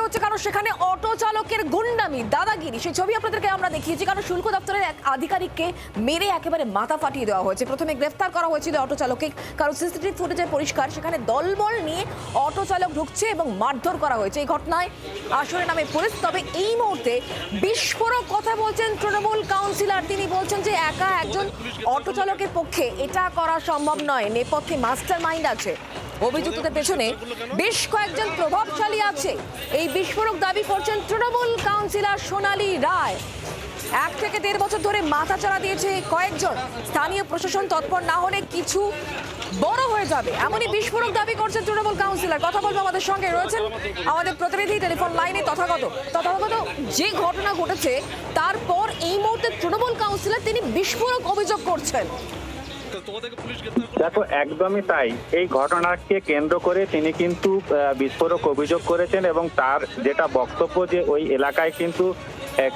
হচ্ছে কারণ সেখানে অটো চালকের গুন্ডামি, দাদাগিরি, সেই ছবি আপনাদেরকে আমরা দেখিয়েছি। কারণ শুল্ক দপ্তরের এক আধিকারিককে মেরে একেবারে মাথা ফাটিয়ে দেওয়া হয়েছে। প্রথমে গ্রেফতার করা হয়েছিল অটো চালককে, কারণ সিসিটিভি ফুটেজে পরিষ্কার সেখানে দলবল নিয়ে অটো চালক ঢুকছে এবং মারধর করা হয়েছে। এই ঘটনায় আসরে নামে পুলিশ। তবে এই মুহূর্তে বিস্ফোরক কথা বলছেন তৃণমূল কাউন্সিলর। তিনি বলছেন যে একা একজন অটো চালকের পক্ষে এটা করা সম্ভব নয়, নেপথ্যে মাস্টার মাইন্ড আছে। অভিযুক্তদের পেছনে বেশ কয়েকজন প্রভাবশালী আছে, এই বিস্ফোরক দাবি করছেন তৃণমূল কাউন্সিলর সোনালী রায়। 1 থেকে 1.5 বছর ধরে মাথাচাড়া দিয়েছে কয়েকজন, স্থানীয় প্রশাসন তৎপর না হলে কিছু বড় হয়ে যাবে, এমনই বিস্ফোরক দাবি করছেন তৃণমূল কাউন্সিলর। কথা বলবো, আমাদের সঙ্গে রয়েছেন আমাদের প্রতিনিধি টেলিফোন লাইনে। তথাগত যে ঘটনা ঘটেছে তারপর এই মুহূর্তে তৃণমূল কাউন্সিলর তিনি বিস্ফোরক অভিযোগ করছেন। দেখো, একদমই তাই। এই ঘটনাকে কেন্দ্র করে তিনি কিন্তু বিস্ফোরক অভিযোগ করেছেন এবং তার যেটা বক্তব্য যে ওই এলাকায় কিন্তু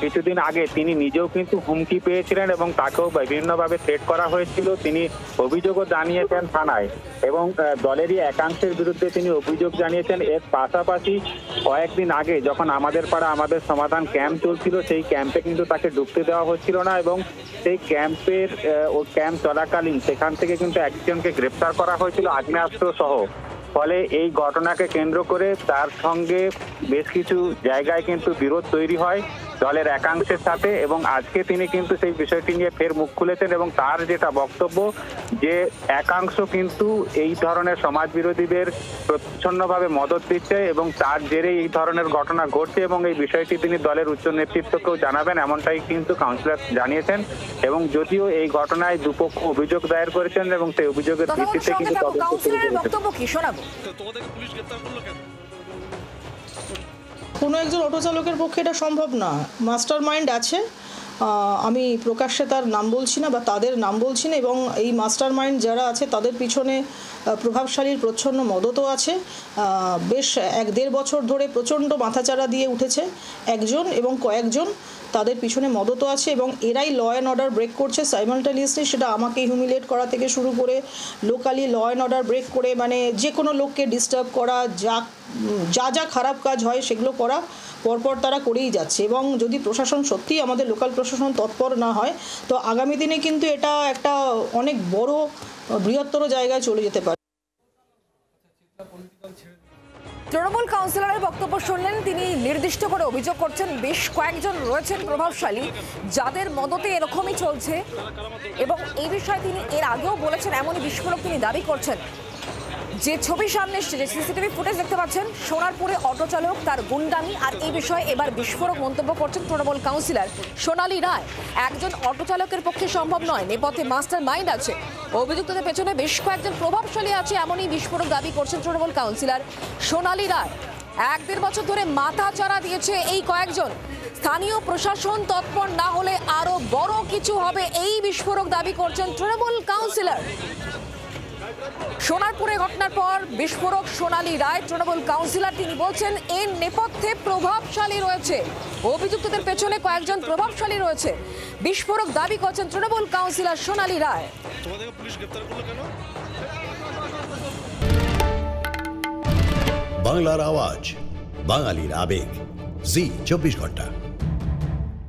কিছুদিন আগে তিনি নিজেও কিন্তু হুমকি পেয়েছিলেন এবং তাকেও বিভিন্নভাবে থ্রেট করা হয়েছিল। তিনি অভিযোগও জানিয়েছেন থানায় এবং দলেরই একাংশের বিরুদ্ধে তিনি অভিযোগ জানিয়েছেন। এর পাশাপাশি কয়েকদিন আগে যখন আমাদের পাড়া আমাদের সমাধান ক্যাম্প চলছিল, সেই ক্যাম্পে কিন্তু তাকে ঢুকতে দেওয়া হচ্ছিল না এবং সেই ক্যাম্প চলাকালীন সেখান থেকে কিন্তু একজনকে গ্রেপ্তার করা হয়েছিল আগ্নেয়াস্ত্র সহ। ফলে এই ঘটনাকে কেন্দ্র করে তার সঙ্গে বেশ কিছু জায়গায় কিন্তু বিরোধ তৈরি হয় দলের একাংশের সাথে এবং আজকে তিনি কিন্তু সেই বিষয়টি নিয়ে ফের মুখ খুলেছেন এবং তার যেটা বক্তব্য যে একাংশ কিন্তু এই ধরনের সমাজ বিরোধীদের প্রচ্ছন্নভাবে মদত দিচ্ছে এবং তার জেরে এই ধরনের ঘটনা ঘটছে এবং এই বিষয়টি তিনি দলের উচ্চ নেতৃত্বকেও জানাবেন, এমনটাই কিন্তু কাউন্সিলর জানিয়েছেন। এবং যদিও এই ঘটনায় দুপক্ষ অভিযোগ দায়ের করেছেন এবং সেই অভিযোগের ভিত্তিতে কিন্তু কোনো একজন অটো চালকের পক্ষে এটা সম্ভব না। মাস্টার মাইন্ড আছে, আমি প্রকাশ্যে তার নাম বলছি না বা তাদের নাম বলছি না, এবং এই মাস্টার মাইন্ড যারা আছে তাদের পিছনে প্রভাবশালীর প্রচ্ছন্ন মদতও আছে। বেশ 1-1.5 বছর ধরে প্রচণ্ড মাথাচাড়া দিয়ে উঠেছে একজন এবং কয়েকজন, তাদের পিছনে মদতও আছে এবং এরাই ল অ্যান্ড অর্ডার ব্রেক করছে সাইমালটেনিয়াসলি। সেটা আমাকে হিউমিলেট করা থেকে শুরু করে locally law and order break করে মানে যে কোনো লোককে ডিস্টার্ব করা, যা খারাপ কাজ হয় সেগুলো করা পরপর তারা করেই যাচ্ছে। এবং যদি প্রশাসন সত্যিই আমাদের লোকাল প্রশাসন তৎপর না হয় তো আগামী দিনে কিন্তু এটা একটা অনেক বড় বৃহত্তর জায়গায় চলে যেতে পারে। তৃণমূল কাউন্সিলরের বক্তব্য শুনলেন, তিনি নির্দিষ্ট করে অভিযোগ করছেন বেশ কয়েকজন রয়েছেন প্রভাবশালী যাদের মদতে এরকমই চলছে এবং এই বিষয়ে তিনি এর আগেও বলেছেন, এমনই বিস্ফোরক তিনি দাবি করছেন। যে ছবি সামনে এসছে, যে সিসিটিভি ফুটেজ দেখতে পাচ্ছেন, সোনারপুরে অটো চালক তার গুন্ডামি, আর এই বিষয়ে এবার বিস্ফোরক মন্তব্য করছেন তৃণমূল কাউন্সিলর সোনালী রায়। একজন অটো চালকের পক্ষে সম্ভব নয়, নেপথ্যে মাস্টার মাইন্ড আছে, অভিযুক্তদের পেছনে বেশ কয়েকজন প্রভাবশালী আছে, এমনই বিস্ফোরক দাবি করছেন তৃণমূল কাউন্সিলর সোনালী রায়। 1-1.5 বছর ধরে মাথাচাড়া দিয়েছে এই কয়েকজন, স্থানীয় প্রশাসন তৎপর না হলে আরো বড় কিছু হবে, এই বিস্ফোরক দাবি করছেন তৃণমূল কাউন্সিলর। সোনারপুরে ঘটনার পর বিস্ফোরক সোনালী রায়, তৃণমূল কাউন্সিলর, তিনি বলছেন এর নেপথ্যে প্রভাবশালী রয়েছে, অভিযুক্তদের পেছনে কয়েকজন প্রভাবশালী রয়েছে, বিস্ফোরক দাবি করছেন তৃণমূল কাউন্সিলর সোনালী রায়। বাংলার আওয়াজ, বাঙালির আবেগ, জি 24 ঘন্টা।